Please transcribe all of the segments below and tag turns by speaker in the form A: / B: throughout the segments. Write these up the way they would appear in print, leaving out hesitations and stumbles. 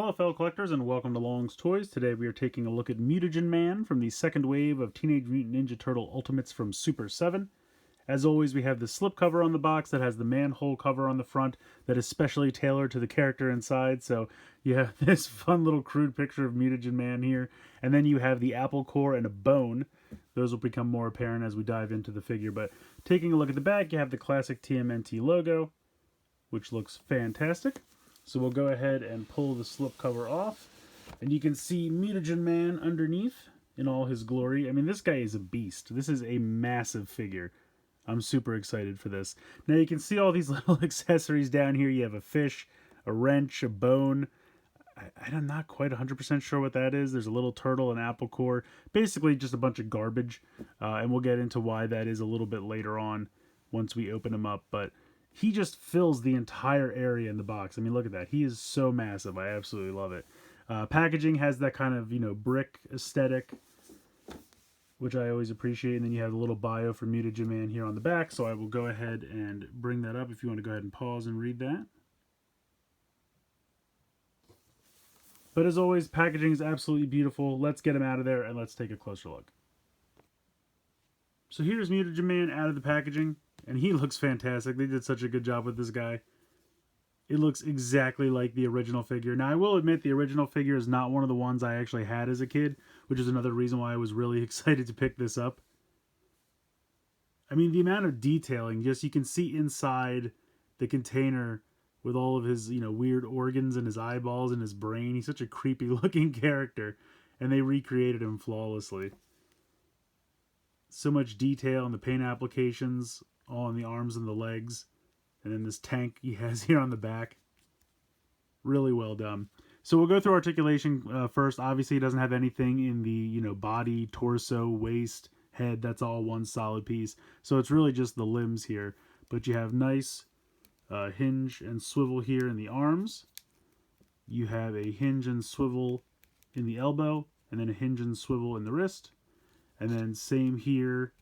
A: Hello fellow collectors and welcome to Long's Toys. Today we are taking a look at Mutagen Man from the second wave of Teenage Mutant Ninja Turtle Ultimates from Super 7. As always, we have the slipcover on the box that has the manhole cover on the front that is specially tailored to the character inside. So you have this fun little crude picture of Mutagen Man here. And then you have the apple core and a bone. Those will become more apparent as we dive into the figure. But taking a look at the back, you have the classic TMNT logo, which looks fantastic. So we'll go ahead and pull the slipcover off. And you can see Mutagen Man underneath in all his glory. I mean, this guy is a beast. This is a massive figure. I'm super excited for this. Now you can see all these little accessories down here. You have a fish, a wrench, a bone. I'm not quite 100% sure what that is. There's a little turtle, an apple core. Basically just a bunch of garbage. And we'll get into why that is a little bit later on once we open him up. But he just fills the entire area in the box. I mean, look at that. He is so massive. I absolutely love it. Packaging has that kind of, brick aesthetic, which I always appreciate. And then you have a little bio for Mutagen Man here on the back. So I will go ahead and bring that up if you want to go ahead and pause and read that. But as always, packaging is absolutely beautiful. Let's get him out of there and let's take a closer look. So here's Mutagen Man out of the packaging. And he looks fantastic. They did such a good job with this guy. It looks exactly like the original figure. Now, I will admit the original figure is not one of the ones I actually had as a kid, which is another reason why I was really excited to pick this up. I mean, the amount of detailing, just you can see inside the container with all of his, weird organs and his eyeballs and his brain. He's such a creepy looking character, and they recreated him flawlessly. So much detail in the paint applications, all on the arms and the legs, and then this tank he has here on the back. Really well done. So we'll go through articulation first. Obviously, he doesn't have anything in the body, torso, waist, head. That's all one solid piece. So it's really just the limbs here. But you have nice hinge and swivel here in the arms. You have a hinge and swivel in the elbow, and then a hinge and swivel in the wrist. And then same here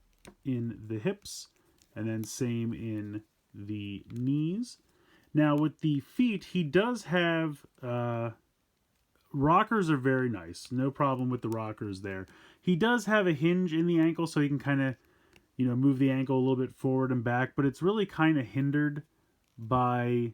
A: in the hips. And then same in the knees. Now with the feet, he does have rockers are very nice. No problem with the rockers there. He does have a hinge in the ankle, so he can kind of, move the ankle a little bit forward and back. But it's really kind of hindered by,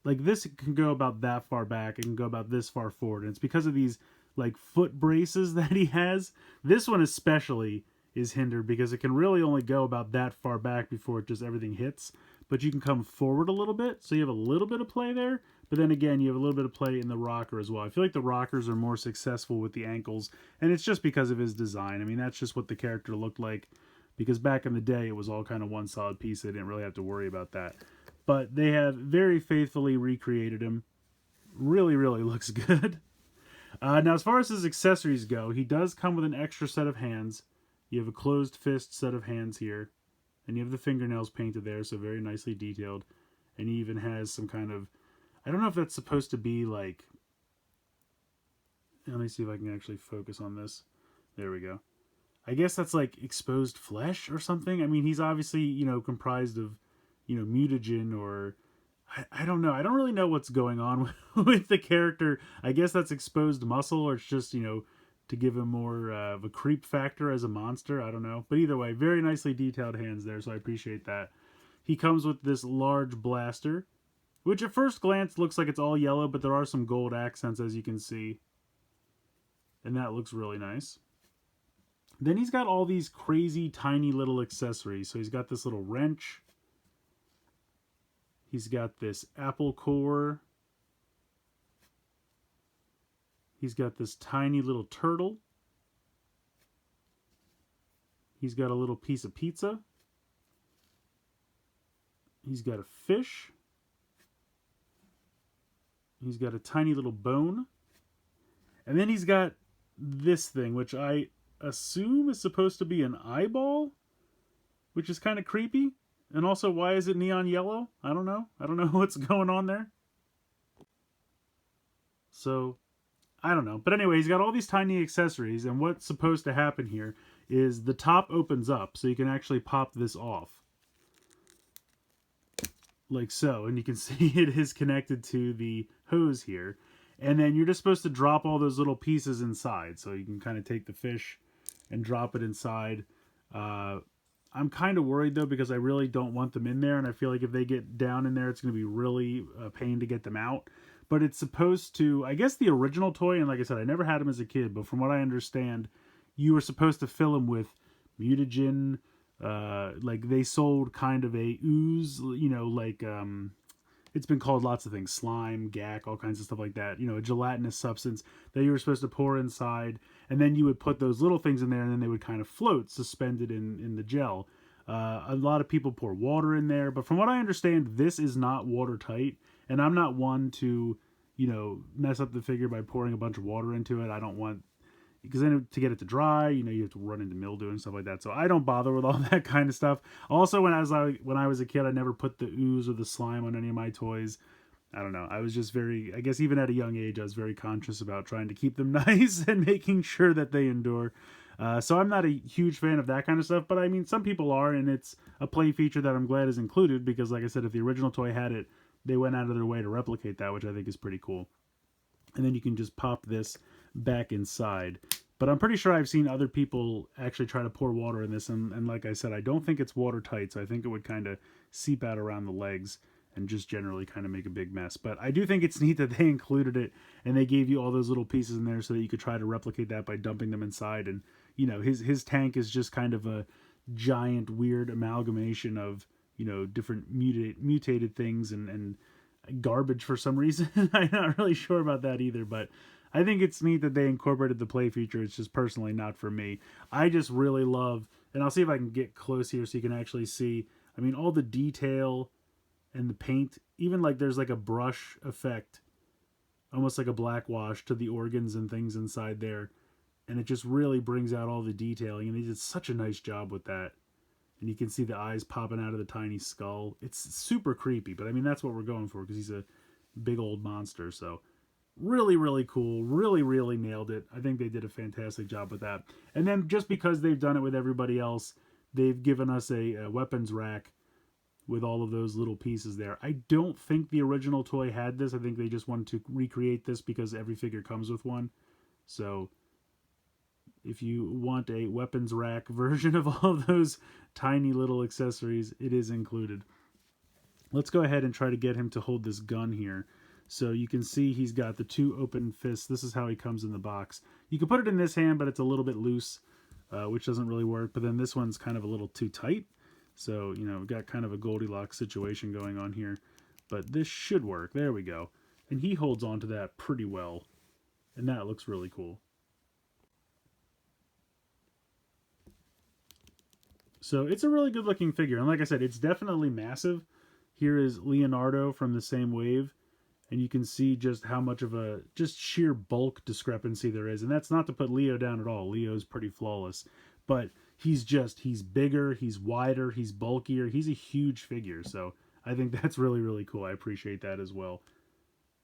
A: like this can go about that far back. It can go about this far forward. And it's because of these like foot braces that he has. This one especially is hindered because it can really only go about that far back before it just everything hits. But you can come forward a little bit, so you have a little bit of play there. But then again, you have a little bit of play in the rocker as well. I feel like the rockers are more successful with the ankles, and it's just because of his design. I mean, that's just what the character looked like, because back in the day, it was all kind of one solid piece. They didn't really have to worry about that. But they have very faithfully recreated him. Really, really looks good. Now, as far as his accessories go, he does come with an extra set of hands. You have a closed fist set of hands here. And you have the fingernails painted there, so very nicely detailed. And he even has some kind of... I don't know if that's supposed to be like... Let me see if I can actually focus on this. There we go. I guess that's like exposed flesh or something. I mean, he's obviously, comprised of, mutagen or... I don't know. I don't really know what's going on with the character. I guess that's exposed muscle, or it's just, to give him more of a creep factor as a monster. I don't know. But either way, very nicely detailed hands there, so I appreciate that. He comes with this large blaster, which at first glance looks like it's all yellow, but there are some gold accents, as you can see. And that looks really nice. Then he's got all these crazy tiny little accessories. So he's got this little wrench. He's got this apple core. He's got this tiny little turtle. He's got a little piece of pizza. He's got a fish. He's got a tiny little bone. And then he's got this thing, which I assume is supposed to be an eyeball, which is kind of creepy. And also, why is it neon yellow? I don't know. I don't know what's going on there. So, I don't know. But anyway, he's got all these tiny accessories, and what's supposed to happen here is the top opens up, so you can actually pop this off. Like so. And you can see it is connected to the hose here. And then you're just supposed to drop all those little pieces inside. So you can kind of take the fish and drop it inside. I'm kind of worried though, because I really don't want them in there. And I feel like if they get down in there, it's going to be really a pain to get them out. But it's supposed to, I guess the original toy, and like I said, I never had them as a kid, but from what I understand, you were supposed to fill them with mutagen. Like they sold kind of a ooze, it's been called lots of things, slime, gack, all kinds of stuff like that, a gelatinous substance that you were supposed to pour inside, and then you would put those little things in there, and then they would kind of float suspended in the gel. A lot of people pour water in there, but from what I understand, this is not watertight, and I'm not one to mess up the figure by pouring a bunch of water into it. I don't want, because then to get it to dry, you have to run into mildew and stuff like that. So I don't bother with all that kind of stuff. Also, when I was a kid, I never put the ooze or the slime on any of my toys. I don't know. I was just I guess even at a young age, I was very conscious about trying to keep them nice and making sure that they endure. So I'm not a huge fan of that kind of stuff, but I mean, some people are, and it's a play feature that I'm glad is included, because like I said, if the original toy had it, they went out of their way to replicate that, which I think is pretty cool. And then you can just pop this back inside. But I'm pretty sure I've seen other people actually try to pour water in this, and like I said, I don't think it's watertight, so I think it would kind of seep out around the legs and just generally kind of make a big mess. But I do think it's neat that they included it, and they gave you all those little pieces in there so that you could try to replicate that by dumping them inside. And his tank is just kind of a giant weird amalgamation of different mutated things and garbage for some reason. I'm not really sure about that either, but I think it's neat that they incorporated the play feature. It's just personally not for me. I just really love, and I'll see if I can get close here so you can actually see, I mean, all the detail and the paint, even like there's like a brush effect, almost like a black wash to the organs and things inside there. And it just really brings out all the detailing, and they did such a nice job with that. And you can see the eyes popping out of the tiny skull. It's super creepy, but I mean, that's what we're going for, because he's a big old monster. So really, really cool. Really, really nailed it. I think they did a fantastic job with that. And then just because they've done it with everybody else, they've given us a weapons rack with all of those little pieces there. I don't think the original toy had this. I think they just wanted to recreate this because every figure comes with one. So if you want a weapons rack version of all of those tiny little accessories, it is included. Let's go ahead and try to get him to hold this gun here. So you can see he's got the two open fists. This is how he comes in the box. You can put it in this hand, but it's a little bit loose, which doesn't really work. But then this one's kind of a little too tight. So, we've got kind of a Goldilocks situation going on here. But this should work. There we go. And he holds on to that pretty well. And that looks really cool. So it's a really good looking figure. And like I said, it's definitely massive. Here is Leonardo from the same wave. And you can see just how much of a just sheer bulk discrepancy there is. And that's not to put Leo down at all. Leo's pretty flawless. But he's bigger, he's wider, he's bulkier. He's a huge figure. So I think that's really, really cool. I appreciate that as well.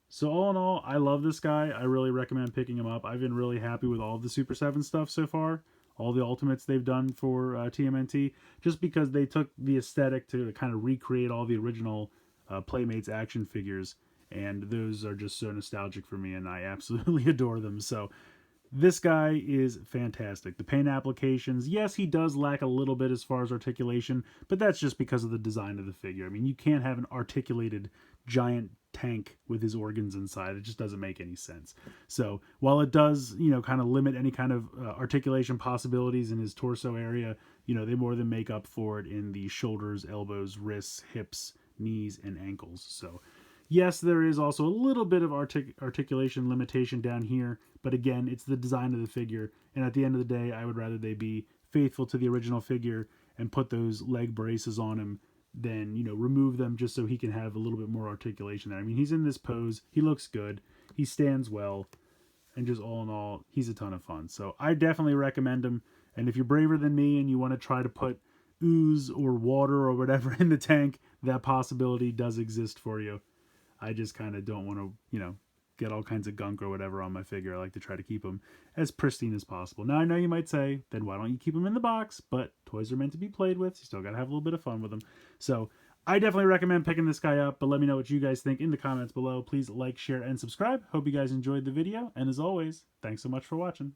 A: So all in all, I love this guy. I really recommend picking him up. I've been really happy with all of the Super 7 stuff so far. All the Ultimates they've done for TMNT. Just because they took the aesthetic to kind of recreate all the original Playmates action figures. And those are just so nostalgic for me, and I absolutely adore them. So this guy is fantastic. The paint applications, yes, he does lack a little bit as far as articulation, but that's just because of the design of the figure. I mean, you can't have an articulated giant tank with his organs inside. It just doesn't make any sense. So while it does, kind of limit any kind of articulation possibilities in his torso area, they more than make up for it in the shoulders, elbows, wrists, hips, knees, and ankles. So yes, there is also a little bit of articulation limitation down here, but again, it's the design of the figure, and at the end of the day, I would rather they be faithful to the original figure and put those leg braces on him than, remove them just so he can have a little bit more articulation there. I mean, he's in this pose, he looks good, he stands well, and just all in all, he's a ton of fun. So I definitely recommend him, and if you're braver than me and you want to try to put ooze or water or whatever in the tank, that possibility does exist for you. I just kind of don't want to, get all kinds of gunk or whatever on my figure. I like to try to keep them as pristine as possible. Now, I know you might say, then why don't you keep them in the box? But toys are meant to be played with. You still got to have a little bit of fun with them. So I definitely recommend picking this guy up, but let me know what you guys think in the comments below. Please like, share, and subscribe. Hope you guys enjoyed the video, and as always, thanks so much for watching.